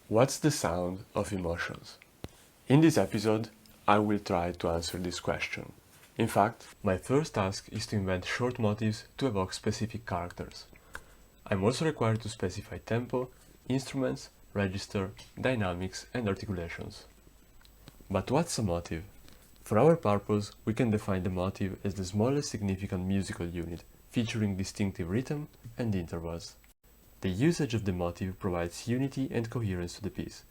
What's the sound of emotions? In this episode, I will try to answer this question. In fact, my first task is to invent short motifs to evoke specific characters. I'm also required to specify tempo, instruments, register, dynamics, and articulations. But what's a motive? For our purpose, we can define the motive as the smallest significant musical unit, featuring distinctive rhythm and intervals. The usage of the motive provides unity and coherence to the piece.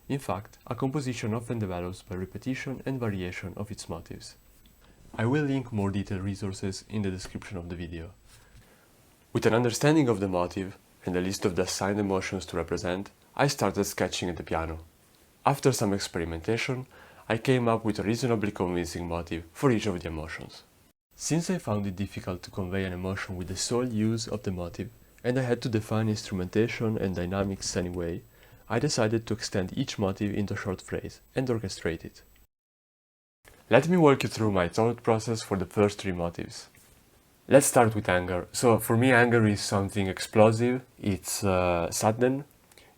In fact, a composition often develops by repetition and variation of its motives. I will link more detailed resources in the description of the video. With an understanding of the motive and a list of the assigned emotions to represent, I started sketching at the piano. After some experimentation, I came up with a reasonably convincing motive for each of the emotions. Since I found it difficult to convey an emotion with the sole use of the motive, and I had to define instrumentation and dynamics anyway, I decided to extend each motive into a short phrase and orchestrate it. Let me walk you through my thought process for the first three motives. Let's start with anger. So for me, anger is something explosive, it's sudden,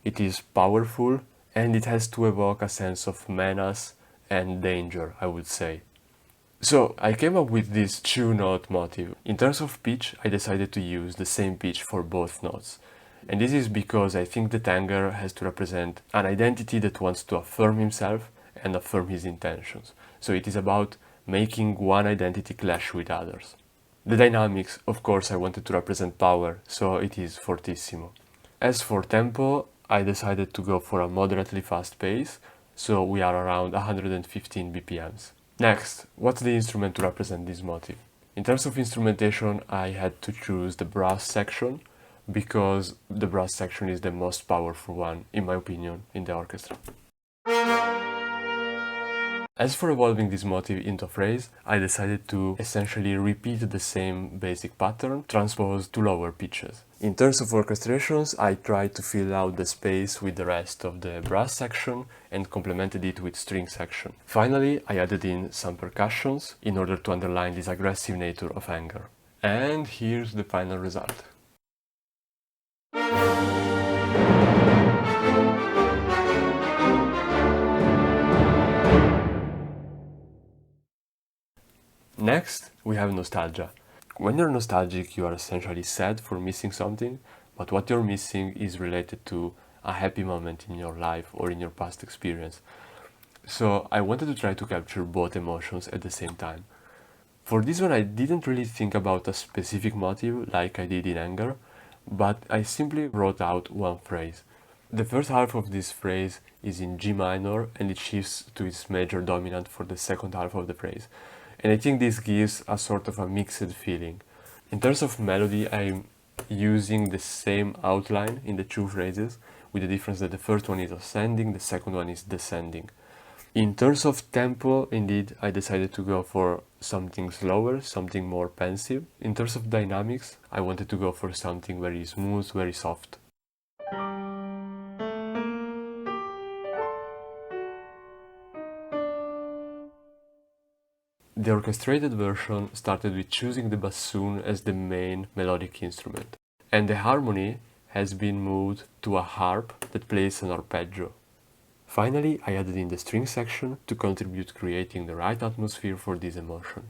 it is powerful, and it has to evoke a sense of menace and danger, I would say. So I came up with this two-note motive. In terms of pitch, I decided to use the same pitch for both notes. And this is because I think that anger has to represent an identity that wants to affirm himself and affirm his intentions. So it is about making one identity clash with others. The dynamics, of course, I wanted to represent power, so it is fortissimo. As for tempo, I decided to go for a moderately fast pace, so we are around 115 BPMs. Next, what's the instrument to represent this motive? In terms of instrumentation, I had to choose the brass section because the brass section is the most powerful one, in my opinion, in the orchestra. As for evolving this motive into a phrase, I decided to essentially repeat the same basic pattern transposed to lower pitches. In terms of orchestrations, I tried to fill out the space with the rest of the brass section and complemented it with string section. Finally, I added in some percussions in order to underline this aggressive nature of anger. And here's the final result. Next, we have nostalgia. When you're nostalgic, you are essentially sad for missing something, but what you're missing is related to a happy moment in your life or in your past experience. So I wanted to try to capture both emotions at the same time. For this one, I didn't really think about a specific motive like I did in anger, but I simply wrote out one phrase. The first half of this phrase is in G minor and it shifts to its major dominant for the second half of the phrase. And I think this gives a sort of a mixed feeling. In terms of melody, I'm using the same outline in the two phrases, with the difference that the first one is ascending, the second one is descending. In terms of tempo, indeed, I decided to go for something slower, something more pensive. In terms of dynamics, I wanted to go for something very smooth, very soft. The orchestrated version started with choosing the bassoon as the main melodic instrument, and the harmony has been moved to a harp that plays an arpeggio. Finally, I added in the string section to contribute creating the right atmosphere for this emotion.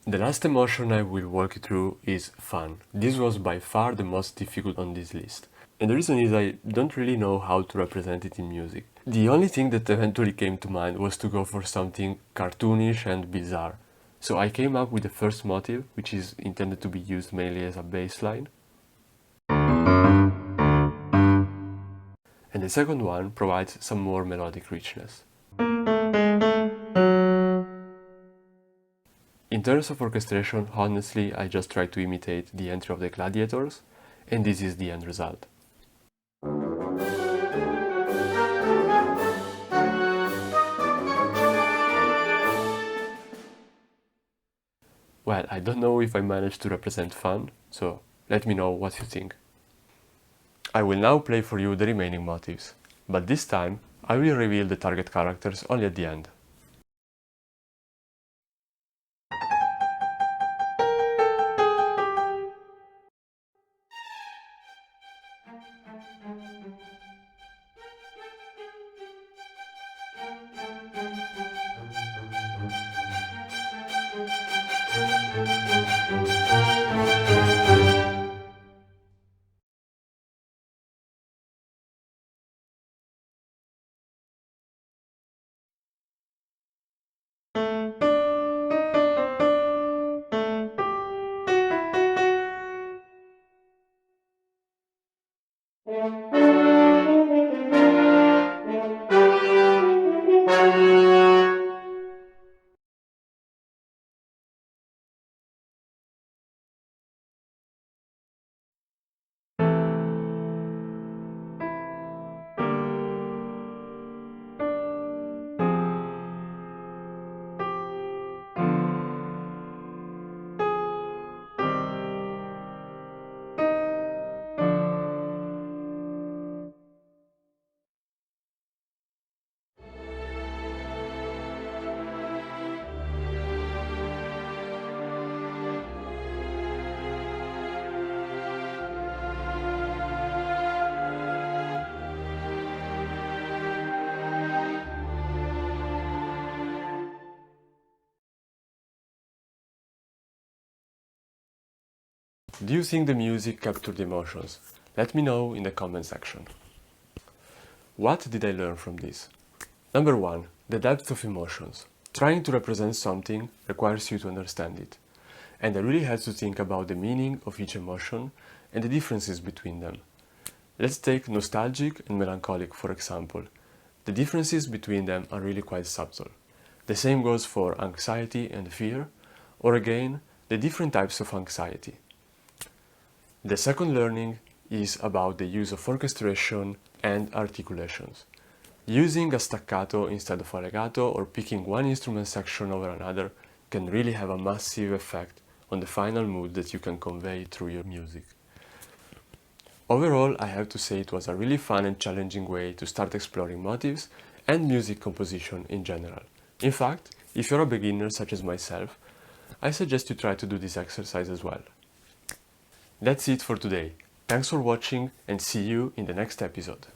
The last emotion I will walk you through is fun. This was by far the most difficult on this list. And the reason is I don't really know how to represent it in music. The only thing that eventually came to mind was to go for something cartoonish and bizarre. So I came up with the first motive, which is intended to be used mainly as a bass line. And the second one provides some more melodic richness. In terms of orchestration, honestly, I just tried to imitate the entry of the gladiators, and this is the end result. Well, I don't know if I managed to represent fun, so let me know what you think. I will now play for you the remaining motifs, but this time I will reveal the target characters only at the end. Do you think the music captured the emotions? Let me know in the comment section. What did I learn from this? Number 1. The depth of emotions. Trying to represent something requires you to understand it, and I really had to think about the meaning of each emotion and the differences between them. Let's take nostalgic and melancholic for example. The differences between them are really quite subtle. The same goes for anxiety and fear, or again, the different types of anxiety. The second learning is about the use of orchestration and articulations. Using a staccato instead of a legato or picking one instrument section over another can really have a massive effect on the final mood that you can convey through your music. Overall, I have to say it was a really fun and challenging way to start exploring motifs and music composition in general. In fact, if you're a beginner such as myself, I suggest you try to do this exercise as well. That's it for today. Thanks for watching and see you in the next episode.